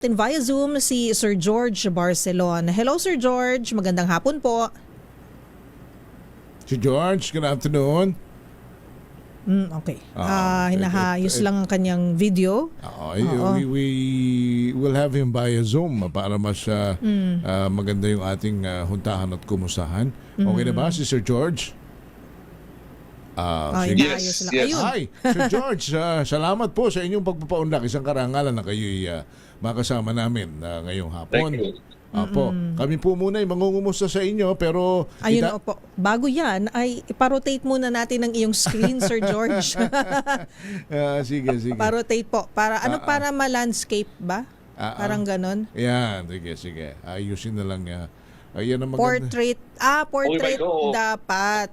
Via Zoom si Sir George Barcelon. Hello Sir George, magandang hapon po. Si George, good afternoon. Okay. Hinahayos lang ang kanyang video. We will have him via Zoom para mas maganda yung ating huntahan at kumustahan. Okay na ba si Sir George? Hinahayos lang. yes. Ayun. Hi, Sir George, salamat po sa inyong pagpapaunlak. Isang karangalan na kayo'y makasama namin ngayong hapon. Thank you. Apo, kami po muna ay mangungumusta sa inyo pero Ayun opo. Bago yan, ay iparotate muna natin ang iyong screen, Sir George. sige. Parotate po. Para ma-landscape ba? Parang ganon. Yan, sige. Ayusin na lang niya. Ayan ang maganda. Portrait. Portrait Okay, dapat.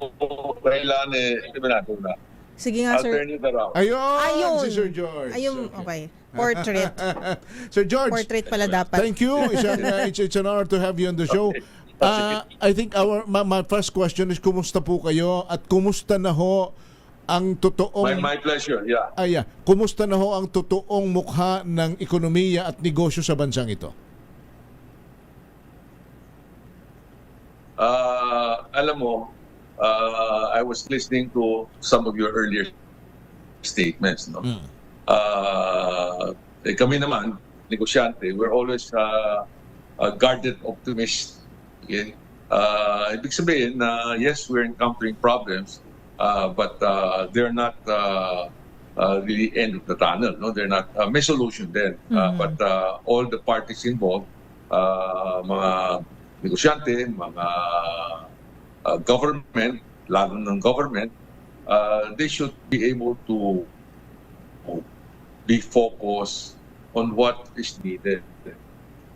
Kailan eliminado na. Sige nga, I'll Sir. turn it around. Ayun, si Sir George. Ayun, okay. Portrait. Sir George, Portrait pala dapat. thank you. It's an honor to have you on the show. I think my first question is kumusta po kayo at kumusta na ho ang totoong My pleasure, yeah. kumusta na ho ang totoong mukha ng ekonomiya at negosyo sa bansang ito? Alam mo, I was listening to some of your earlier statements. No? Kami naman, negosyante, we're always a guarded optimist. Okay? Ibig sabihin na yes, we're encountering problems, but they're not really end of the tunnel. No? They're not, may solution din. But all the parties involved, mga negosyante, mga government, lalo ng government, they should be able to be focused on what is needed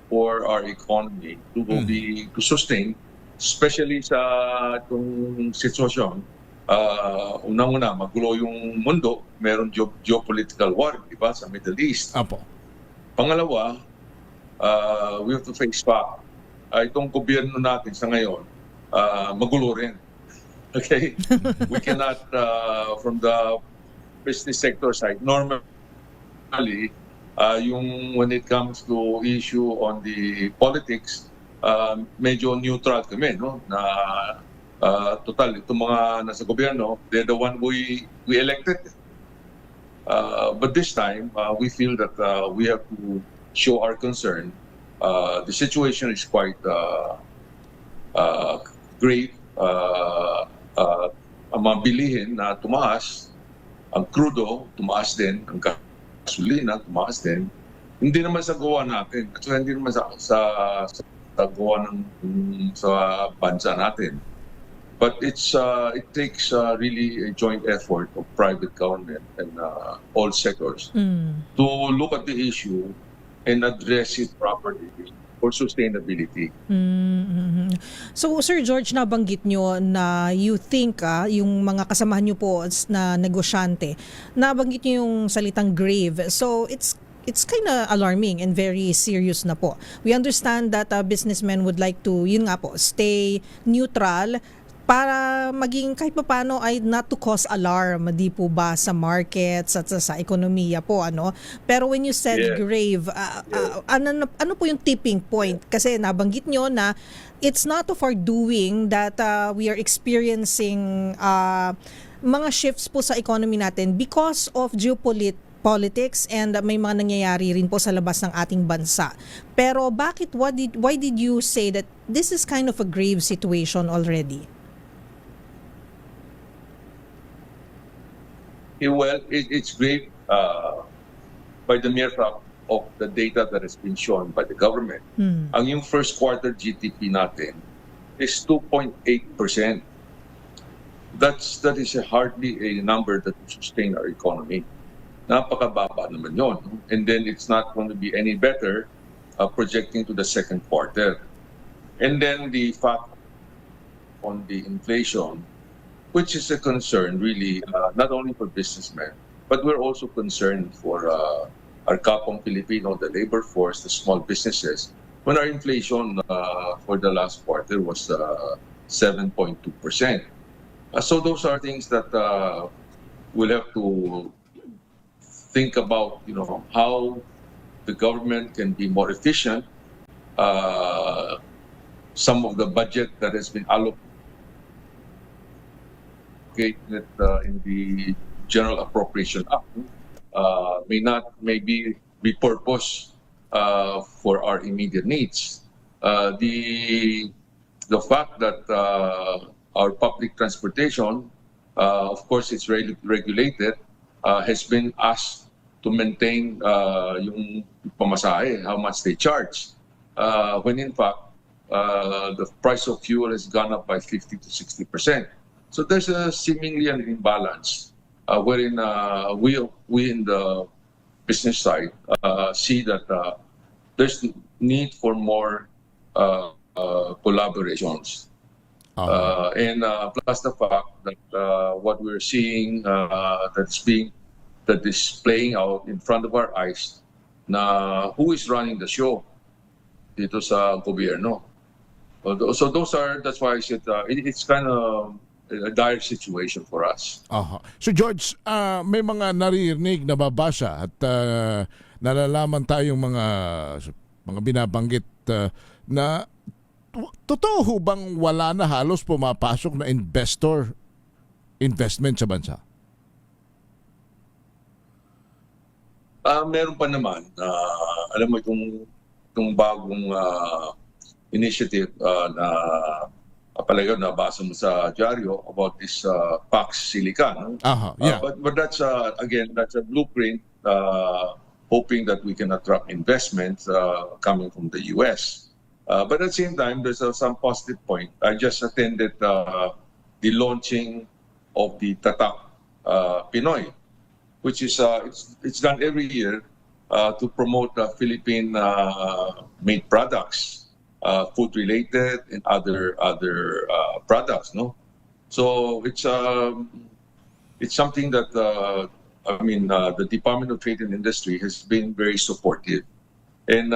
for our economy to sustain, especially sa itong sitwasyon. Unang-una, magulo yung mundo, meron geopolitical war, di ba, sa Middle East. Apo. Pangalawa, we have to face back. Itong gobyerno natin sa ngayon, magulo rin. Okay? We cannot, from the business sector side, normally, when it comes to issue on the politics, medyo neutral kami, no? Na total, itong mga nasa gobyerno, they're the one we elected. But this time, we feel that we have to show our concern. The situation is quite grave. Ang mga bilihin na tumaas, ang crudo, tumaas din, ang gasolina, tumaas din. Hindi naman sa gawa natin, at hindi naman sa gawa sa bansa natin. But it takes really a joint effort of private government and all sectors to look at the issue and address it properly for sustainability. So Sir George, nabanggit nyo na you think yung mga kasamahan nyo po na negosyante, nabanggit nyo yung salitang grave. So it's kind of alarming and very serious na po. We understand that businessmen would like to, yun nga po, stay neutral para maging kahit paano ay not to cause alarm, di po ba, sa markets at sa ekonomiya po, ano? Pero when you said grave, ano po yung tipping point? Kasi nabanggit nyo na it's not of our doing that we are experiencing mga shifts po sa economy natin because of politics and may mga nangyayari rin po sa labas ng ating bansa. Pero why did you say that this is kind of a grave situation already? Well, it's great by the mere fact of the data that has been shown by the government. Ang yung first quarter GDP natin is 2.8%. That is hardly a number that will sustain our economy. Napakababa naman yon. And then it's not going to be any better projecting to the second quarter. And then the fact on the inflation, which is a concern really not only for businessmen, but we're also concerned for our kapong Filipino, the labor force, the small businesses, when our inflation for the last quarter was 7.2%. So those are things that we'll have to think about, how the government can be more efficient, some of the budget that has been allocated in the General Appropriation Act may be repurposed for our immediate needs. The fact that our public transportation, of course, it's regulated, has been asked to maintain yung pamasahe, how much they charge, when in fact the price of fuel has gone up by 50 to 60%. So there's a seemingly an imbalance wherein we in the business side see that there's need for more collaborations. And plus the fact that what we're seeing that is playing out in front of our eyes, na who is running the show dito sa gobyerno. So that's why I said it's kind of a dire situation for us. So George, may mga naririnig, nababasa at nalalaman tayong mga binabanggit na totoo ho bang wala na halos pumapasok na investment sa bansa? Meron pa naman. Alam mo itong bagong initiative na palayo na basa mo sa dyaryo about this Pax Silica. No? Yeah. But that's again, that's a blueprint hoping that we can attract investments coming from the US. But at the same time, there's some positive point. I just attended the launching of the Tatak Pinoy, which is it's done every year to promote Philippine made products, food related and other products. No, so it's something that the Department of Trade and Industry has been very supportive. And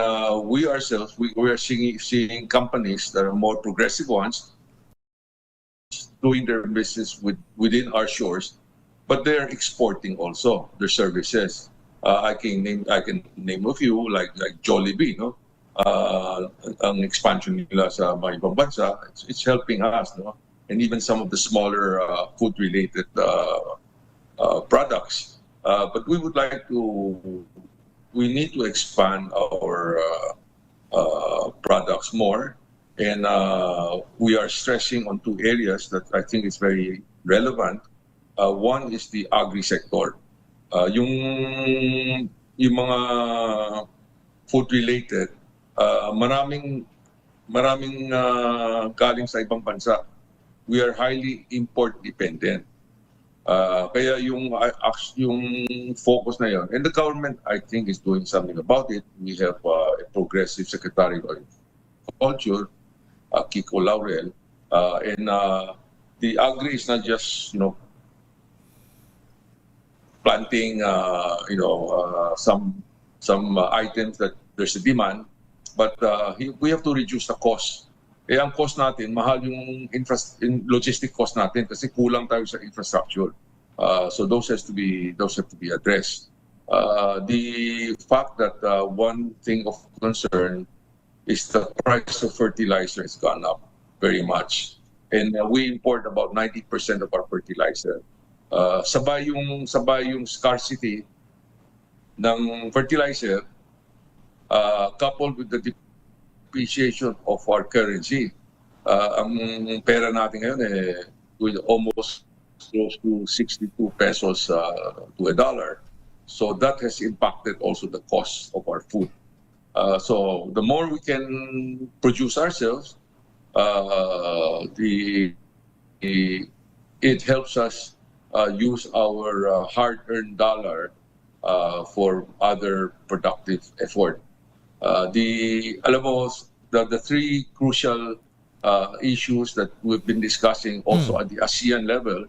we ourselves, we are seeing companies that are more progressive ones doing their business within our shores, but they're exporting also their services. I can name a few like Jollibee, no? Ang expansion nila sa mga ibang bansa, it's helping us, no? And even some of the smaller food-related products. But we need to expand our products more, and we are stressing on two areas that I think is very relevant. One is the agri-sector. Yung mga food-related, maraming galing sa ibang bansa. We are highly import-dependent. Kaya yung focus na yun. And the government, I think, is doing something about it. We have a progressive Secretary of Agriculture, Kiko Laurel. And the agri is not just, planting, some items that there's a demand, but we have to reduce the cost. Ang cost natin, mahal yung logistic cost natin kasi kulang tayo sa infrastructure. So those have to be addressed. The fact that one thing of concern is the price of fertilizer has gone up very much, and we import about 90% of our fertilizer. Sabay yung scarcity ng fertilizer, coupled with the depreciation of our currency. Ang pera natin ngayon with almost close to 62 pesos to $1. So that has impacted also the cost of our food. So the more we can produce ourselves, it helps us use our hard-earned dollar for other productive effort. The three crucial issues that we've been discussing also at the ASEAN level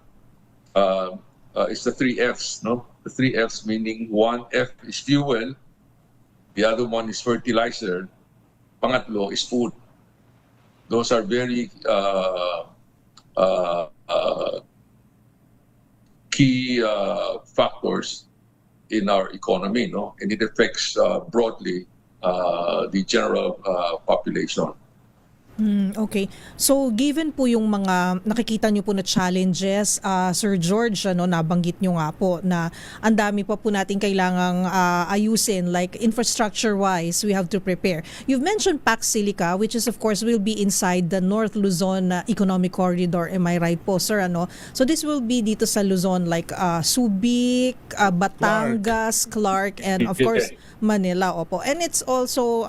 is the three Fs, no? The three Fs meaning one F is fuel, the other one is fertilizer, pangatlo is food. Those are very key factors in our economy, no? And it affects broadly the general population. Okay. So given po yung mga nakikita nyo po na challenges, Sir George, nabanggit nyo nga po na ang dami pa po natin kailangang ayusin, like infrastructure-wise, we have to prepare. You've mentioned Pax Silica, which is of course will be inside the North Luzon Economic Corridor. Am I right po, sir? So this will be dito sa Luzon, like Subic, Batangas, Clark, and of course Manila. Opo. And it's also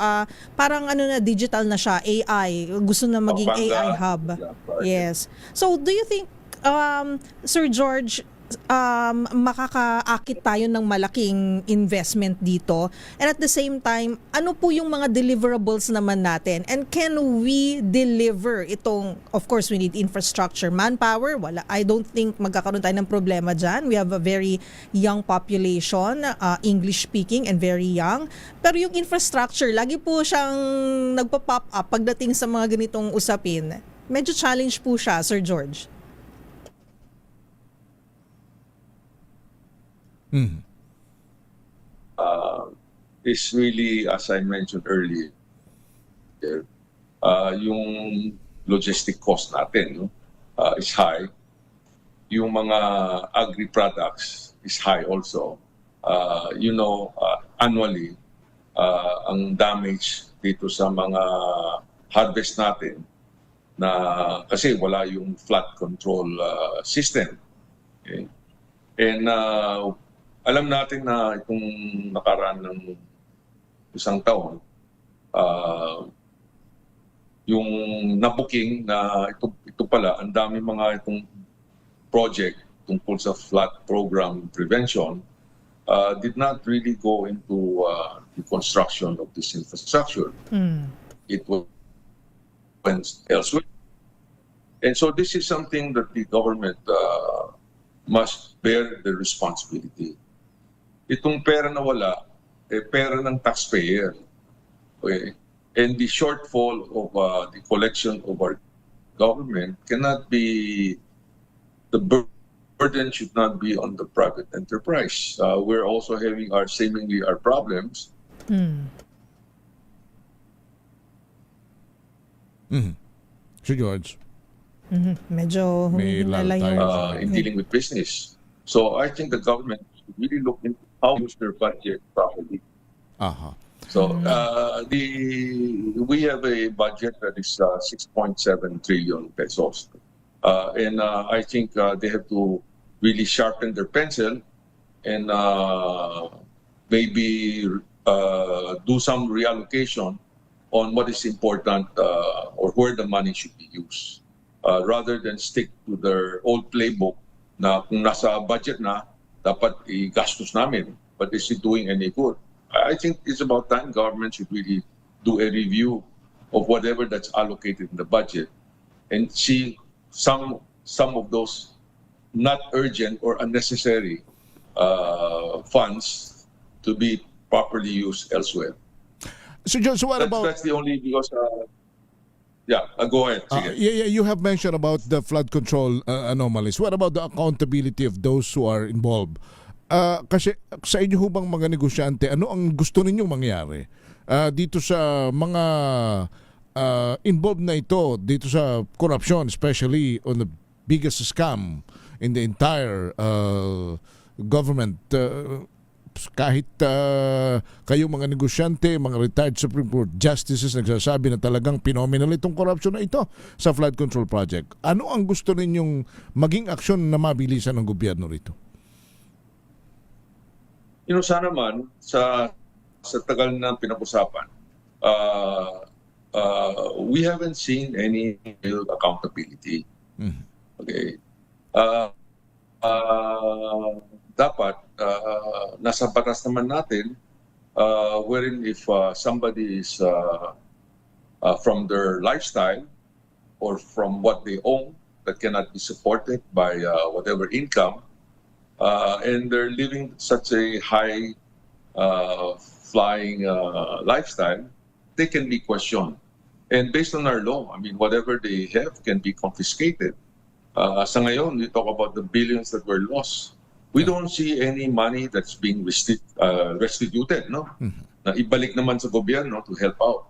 parang digital na siya, AI. Gusto na maging Pampanga. AI hub. Yeah, right. Yes. So do you think, Sir George, makakaakit tayo ng malaking investment dito? And at the same time, ano po yung mga deliverables naman natin? And can we deliver itong, of course, we need infrastructure, manpower, wala. I don't think magkakaroon tayo ng problema dyan. We have a very young population, English speaking and very young. Pero yung infrastructure, lagi po siyang nagpa-pop up pagdating sa mga ganitong usapin. Medyo challenge po siya, Sir George. Is really, as I mentioned earlier, yung logistic cost natin is high. Yung mga agri-products is high also. Annually, ang damage dito sa mga harvest natin na kasi wala yung flood control system. Okay? And alam natin na itong nakaraan ng isang taon, yung nabuking na ito pala, ang dami mga itong project tungkol sa flood program prevention did not really go into the construction of this infrastructure. It went elsewhere. And so this is something that the government must bear the responsibility. Itong pera na wala, pera ng taxpayer. Okay? And the shortfall of the collection of our government cannot be, the burden should not be on the private enterprise. We're also having our problems. Sir George. Medyo May humihina lang lang yung... tayo. In dealing with business. So I think the government should really look into how to use their budget properly. Aha. So we have a budget that is 6.7 trillion pesos. And I think they have to really sharpen their pencil and maybe do some reallocation on what is important or where the money should be used. Rather than stick to their old playbook na kung nasa budget na, dapat i-gastos namin. But is it doing any good? I think it's about time government should really do a review of whatever that's allocated in the budget and see some of those not urgent or unnecessary funds to be properly used elsewhere. Sir George, what about... That's the only because... go ahead. Sige. You have mentioned about the flood control anomalies. What about the accountability of those who are involved? Kasi sa inyo hubang mga negosyante, ano ang gusto ninyong mangyari dito sa mga involved na ito, dito sa corruption, especially on the biggest scam in the entire government? Kahit kayong mga negosyante, mga retired Supreme Court justices nagsasabi na talagang phenomenal itong corruption na ito sa flood control project. Ano ang gusto ninyong maging aksyon na mabilisan ng gobyerno rito? Sana man, sa tagal na pinag-usapan, we haven't seen any real accountability. Okay. Dapat nasa batas naman natin wherein if somebody is from their lifestyle or from what they own that cannot be supported by whatever income and they're living such a high flying lifestyle, they can be questioned. And based on our law, I mean, whatever they have can be confiscated. Sa ngayon, we talk about the billions that were lost. We don't see any money that's being restituted, no? Na ibalik naman sa gobyerno to help out.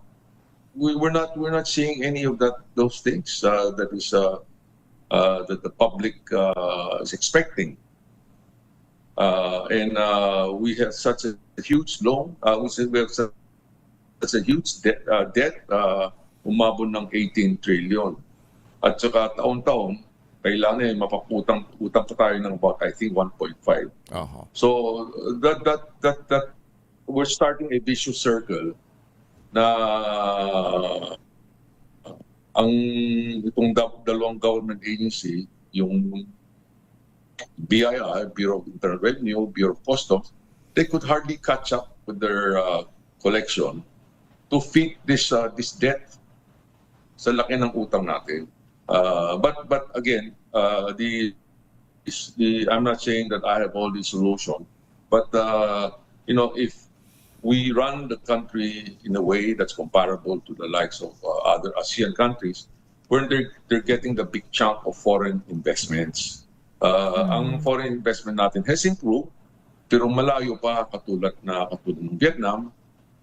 We're not seeing any of those things that the public is expecting. And we have such a huge loan. We have such a huge debt, umabot ng 18 trillion. At saka taon-taon, kailangan mapaputang pa tayo ng about, I think, 1.5. So that we're starting a vicious circle na itong dalawang government agency, yung BIR, Bureau of Internal Revenue, Bureau of Customs, they could hardly catch up with their collection to fit this debt sa laki ng utang natin. But again, I'm not saying that I have all the solution, but if we run the country in a way that's comparable to the likes of other ASEAN countries, where they're getting the big chunk of foreign investments. Ang foreign investment natin has improved, pero malayo pa katulad ng Vietnam.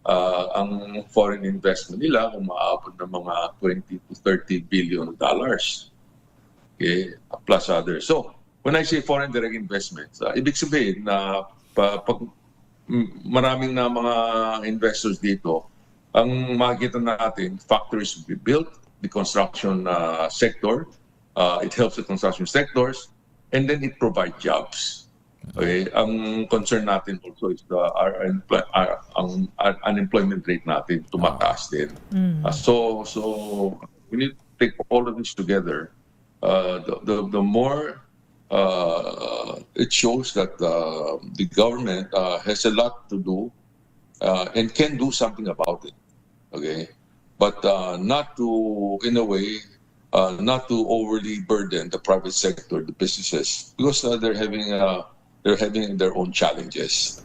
Ang foreign investment nila umaabot ng mga $20 to $30 billion. Okay, plus others. So, when I say foreign direct investments, ibig sabihin na pag maraming na mga investors dito, ang makikita natin, factories will be built, the construction sector, it helps the construction sectors, and then it provides jobs. Okay, ang concern natin also is our unemployment rate natin tumataas din. So we need to take all of this together. The more it shows that the government has a lot to do and can do something about it. Okay, but not to, in a way, not to overly burden the private sector, the businesses, because they're having their own challenges.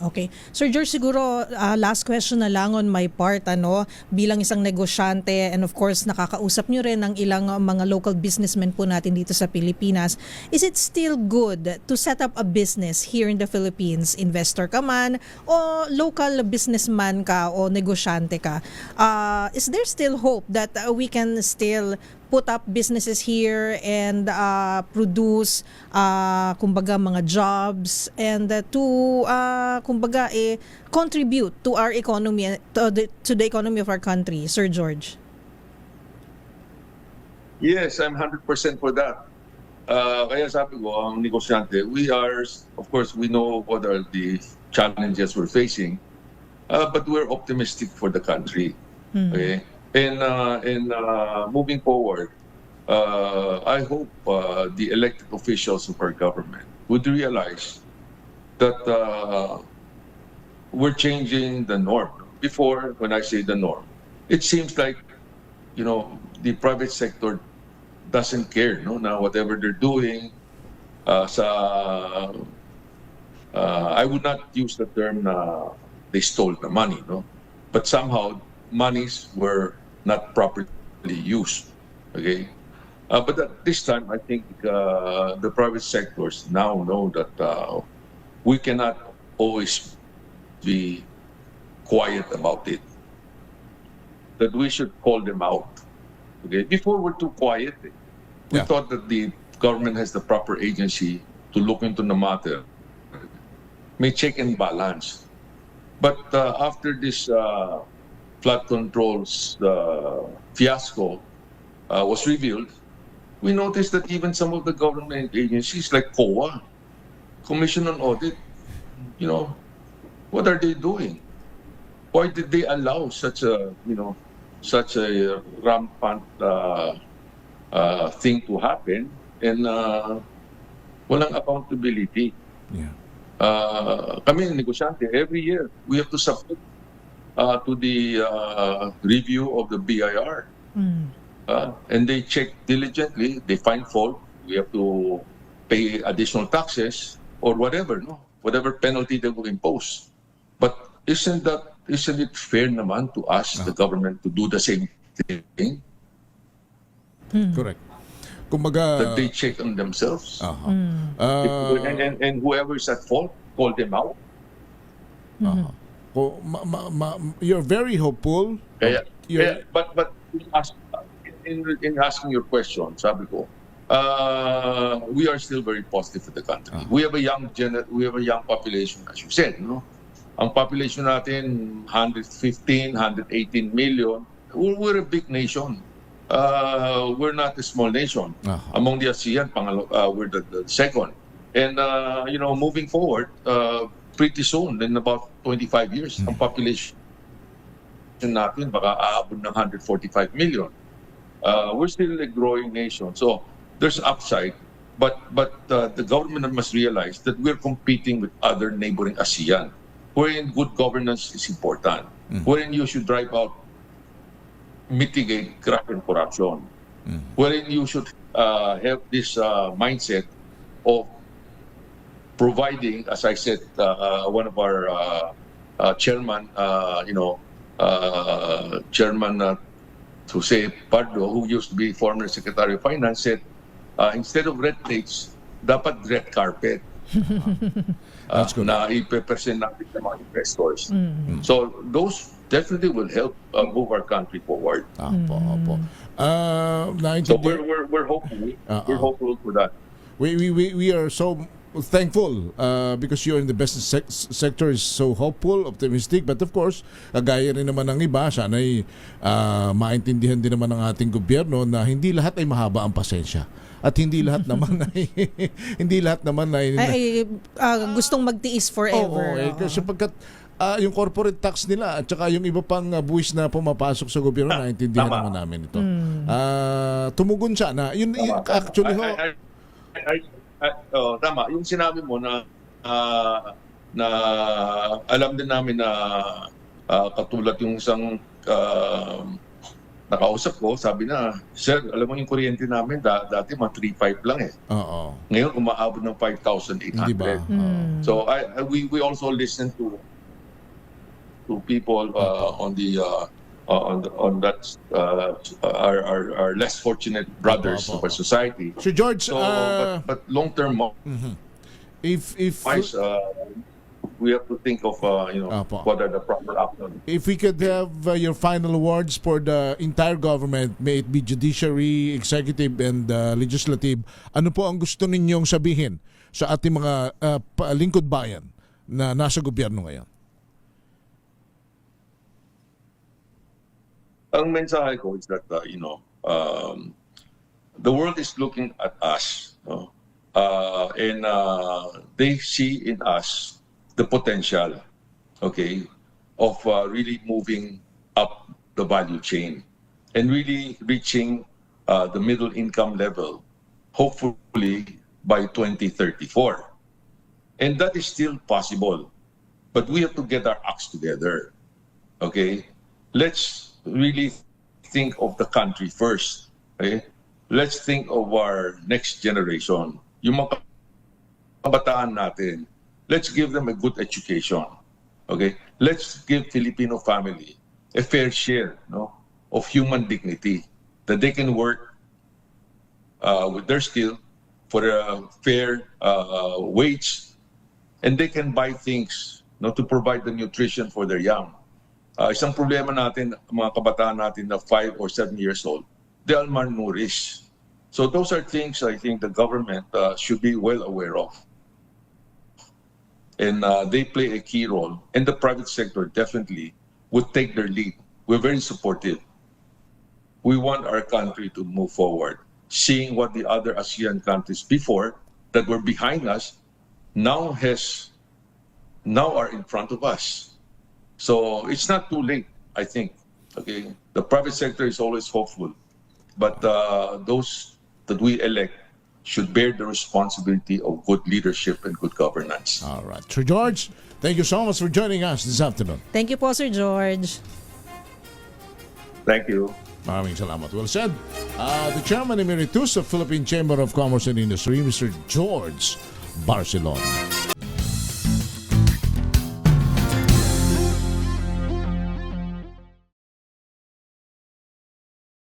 Okay. Sir George, siguro last question na lang on my part, bilang isang negosyante, and of course nakakausap nyo rin ng ilang mga local businessmen po natin dito sa Pilipinas. Is it still good to set up a business here in the Philippines? Investor ka man o local businessman ka o negosyante ka? Is there still hope that we can still put up businesses here and produce kumbaga mga jobs and to kumbaga contribute to our economy, to the economy of our country, Sir George? Yes, I'm 100% for that. Kaya sabi ko, ang negosyante, of course, we know what are the challenges we're facing, but we're optimistic for the country. Okay? And moving forward, I hope the elected officials of our government would realize that we're changing the norm. Before, when I say the norm, it seems like, the private sector doesn't care, now whatever they're doing. I would not use the term they stole the money, but somehow monies were not properly used. Okay, but at this time, I think the private sectors now know that we cannot always be quiet about it. That we should call them out. Okay, before we're too quiet, we thought that the government has the proper agency to look into the matter, may check and balance. But after this flood controls fiasco was revealed, we noticed that even some of the government agencies like COA, Commission on Audit, what are they doing? Why did they allow such a rampant thing to happen and walang accountability? Kami negosyante, every year we have to submit to the review of the BIR. And they check diligently, they find fault, we have to pay additional taxes or whatever, whatever penalty they will impose. But isn't it fair naman to ask the government to do the same thing? Correct. Kumbaga, that they check on themselves. aha. And whoever is at fault, call them out. You're very hopeful. You're- But in asking your question, sabi ko, we are still very positive for the country. We have a young population, as you said, no? Ang population natin 115, 118 million. We're a big nation. We're not a small nation. Among the ASEAN, we're the second. And moving forward, pretty soon, in about 25 years, ang population natin baka aabot ng 145 million. We're still a growing nation. So there's upside, but the government must realize that we're competing with other neighboring ASEAN, wherein good governance is important, wherein you should drive out, mitigate graft and corruption, wherein you should have this mindset of providing, as I said, one of our chairman, Chairman Jose Pardo, who used to be former Secretary of Finance, said, instead of red tapes, dapat red carpet. That's good. Na ipe-present natin sa mga investors. So those definitely will help move our country forward. Opo. So Naintindihan. we're hopeful. We're hopeful for that. We are so thankful because you're in the business sector is so hopeful, optimistic, but of course, gaya rin naman ng iba, sana'y maintindihan din naman ng ating gobyerno na hindi lahat ay mahaba ang pasensya. At hindi lahat naman ay Gustong magtiis forever. kasi pagkat yung corporate tax nila at saka yung iba pang buwis na pumapasok sa gobyerno, naintindihan Tama. naman namin ito. Tumugon siya na yun actually ho. Tama. Yung sinabi mo na alam din namin na katulad yung isang nakausap ko, sabi na, sir, alam mo yung kuryente namin, dati mga 3.5 lang eh. Oo. Ngayon, umaabot ng 5,800. Hindi ba? So we also listen to people on that our less fortunate brothers of our society. So George, So, but long term, if wise, we have to think of what are the proper actions. if we could have your final words for the entire government, may it be judiciary, executive, and legislative, ano po ang gusto ninyong sabihin sa ating mga lingkod bayan na nasa gobyerno ngayon? Ang mensahe ko is that the world is looking at us, no? And they see in us the potential, okay, of really moving up the value chain and really reaching the middle income level, hopefully by 2034. And that is still possible, but we have to get our acts together, okay? Let's really think of the country first, okay? Let's think of our next generation. Yung mga kabataan natin, let's give them a good education. Okay? Let's give Filipino family a fair share, no, of human dignity, that they can work with their skill for a fair wage, and they can buy things, no, to provide the nutrition for their young. Isang problema natin, mga kabataan natin na 5 or 7 years old, they are malnourished. So those are things I think the government should be well aware of. And they play a key role. And the private sector definitely would take their lead. We're very supportive. We want our country to move forward. Seeing what the other ASEAN countries before that were behind us now are in front of us. So it's not too late, I think. Okay, the private sector is always hopeful, but those that we elect should bear the responsibility of good leadership and good governance. All right. Sir George, thank you so much for joining us this afternoon. Thank you po, Sir George. Thank you. Maraming salamat. Well said. The Chairman Emeritus of Philippine Chamber of Commerce and Industry, Mr. George Barcelona.